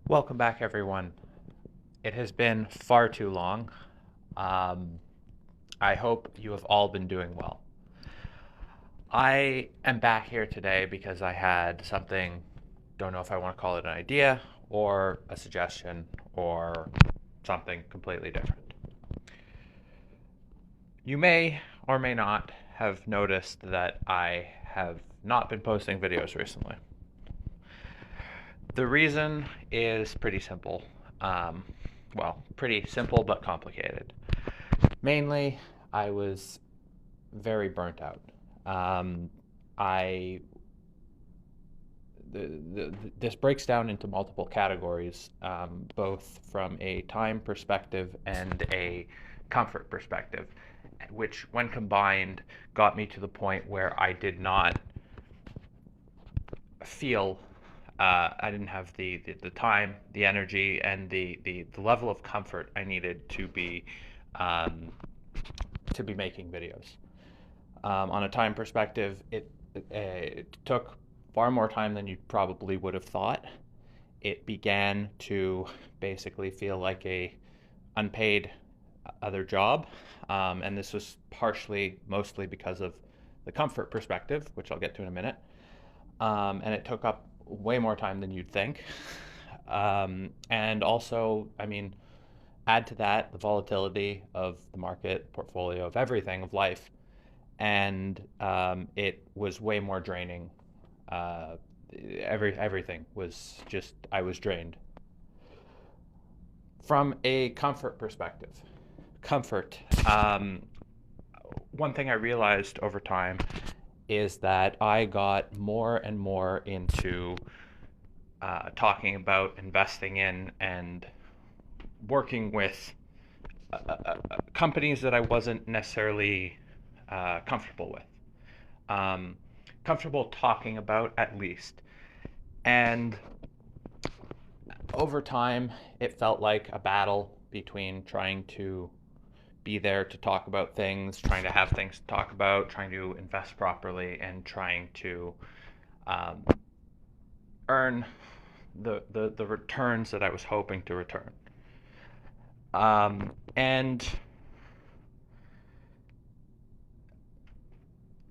Welcome back, everyone. It has been far too long. Um, I hope you have all been doing well. I am back here today because I had something, don't know if I want to call it an idea or a suggestion or something completely different. You may or may not have noticed that I have not been posting videos recently. The reason is pretty simple. Um, pretty simple but complicated. Mainly, I was very burnt out. Um, I this breaks down into multiple categories, both from a time perspective and a comfort perspective, which, when combined, got me to the point where I did not feel I didn't have the time, the energy, and the level of comfort I needed um, to be making videos. On a time perspective, it took far more time than you probably would have thought. It began to basically feel like a unpaid other job, and this was mostly because of the comfort perspective, which I'll get to in a minute. And it took up way more time than you'd think. And also, I mean, add to that the volatility of the market, portfolio, of everything, of life, and it was way more draining. Uh, everything was just I was drained. From a comfort perspective, comfort. One thing I realized over time is that I got more and more into talking about investing in and working with companies that I wasn't necessarily comfortable with. Um, Comfortable talking about, at least. And over time, it felt like a battle between trying to be there to talk about things, trying to have things to talk about, trying to invest properly, and trying to um, earn the returns that I was hoping to return. And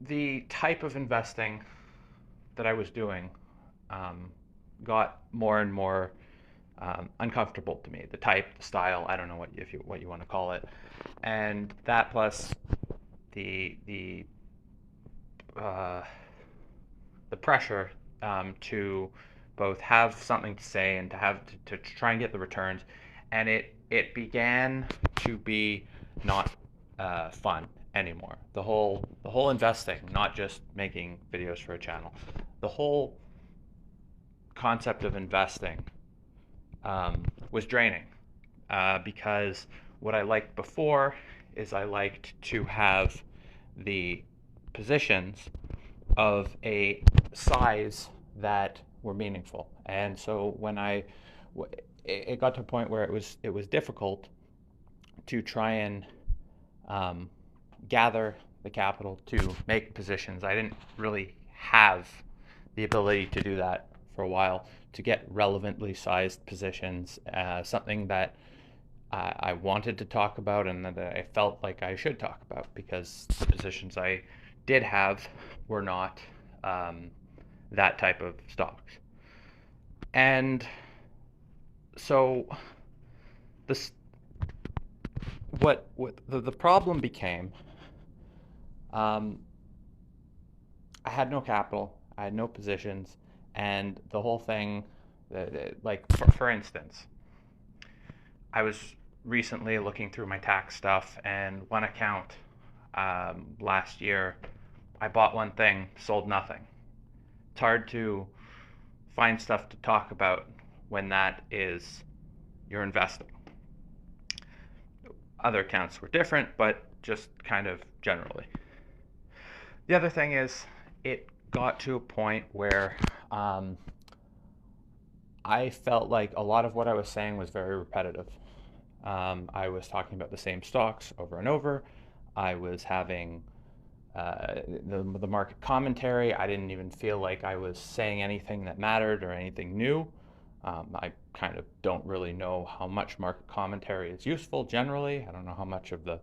the type of investing that I was doing um, got more and more uncomfortable to me. The type, the style, I don't know what you want to call it, and that plus the uh, the pressure to both have something to say and to try and get the returns, and it began to be not fun anymore. The whole investing, not just making videos for a channel, the whole concept of investing was draining because what I liked before is I liked to have the positions of a size that were meaningful. And so it got to a point where it was difficult to try and um, gather the capital to make positions. I didn't really have the ability to do that for a while, to get relevantly sized positions, something that I wanted to talk about and that I felt like I should talk about, because the positions I did have were not um, that type of stocks. And so this what the problem became. Um, I had no capital, I had no positions, and the whole thing, like for instance, I was recently looking through my tax stuff, and one account last year, I bought one thing, sold nothing. It's hard to find stuff to talk about when that is your investing. Other accounts were different, but just kind of generally. The other thing is, it got to a point where I felt like a lot of what I was saying was very repetitive. I was talking about the same stocks over and over. I was having the market commentary. I didn't even feel like I was saying anything that mattered or anything new. I kind of don't really know how much market commentary is useful generally. I don't know how much of the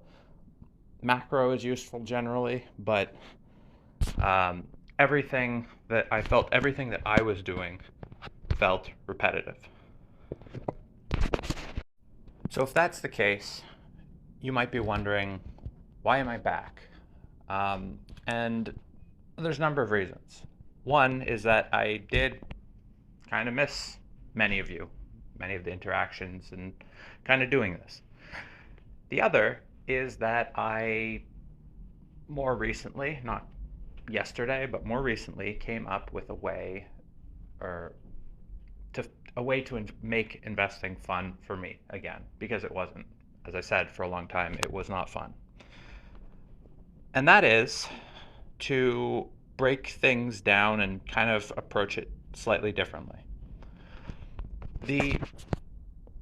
macro is useful generally, but um, everything that I was doing felt repetitive. So if that's the case, you might be wondering, why am I back? And there's a number of reasons. One is that I did kind of miss many of you, many of the interactions, and kind of doing this. The other is that I more recently, not yesterday, but more recently, came up with or to a way to make investing fun for me again, because it wasn't, as I said, for a long time, it was not fun. And that is to break things down and kind of approach it slightly differently. The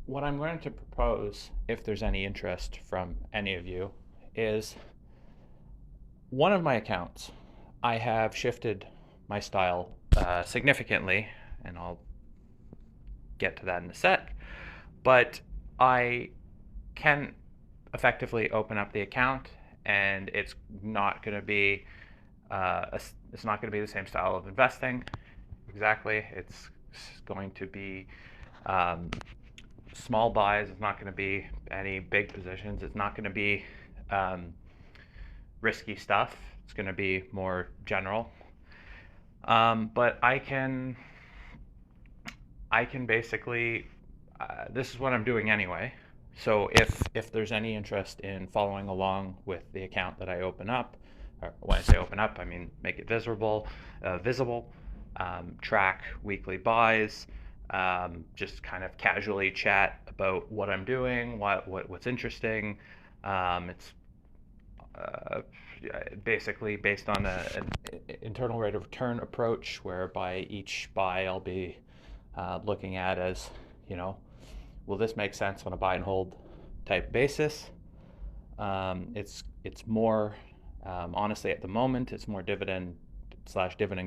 What I'm going to propose, if there's any interest from any of you, is one of my accounts. I have shifted my style significantly, and I'll get to that in a sec. But I can effectively open up the account, and it's not going to be it's not going to be the same style of investing exactly. It's going to be small buys. It's not going to be any big positions. It's not going to be risky stuff. It's going to be more general. But I can basically this is what I'm doing anyway. So if there's any interest in following along with the account that I open up, or when I say open up, I mean make it visible, track weekly buys, just kind of casually chat about what I'm doing, what's interesting. It's basically based on an internal rate of return approach, whereby each buy I'll be looking at as, will this make sense on a buy and hold type basis? It's more honestly at the moment it's more dividend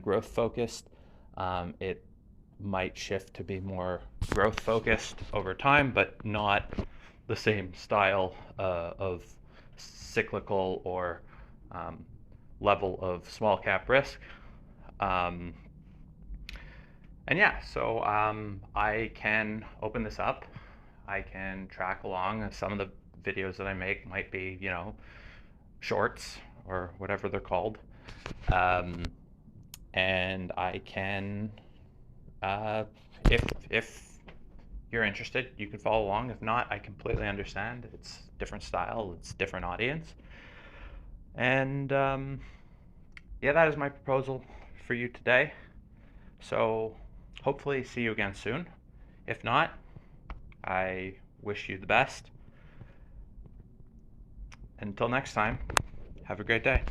growth focused. It might shift to be more growth focused over time, but not the same style of cyclical or level of small cap risk. And yeah, so I can open this up. I can track along. Some of the videos that I make might be, shorts or whatever they're called. And I can, if you're interested, you can follow along. If not, I completely understand. It's different style, it's different audience. And yeah, that is my proposal for you today. So hopefully see you again soon. If not, I wish you the best. Until next time, have a great day.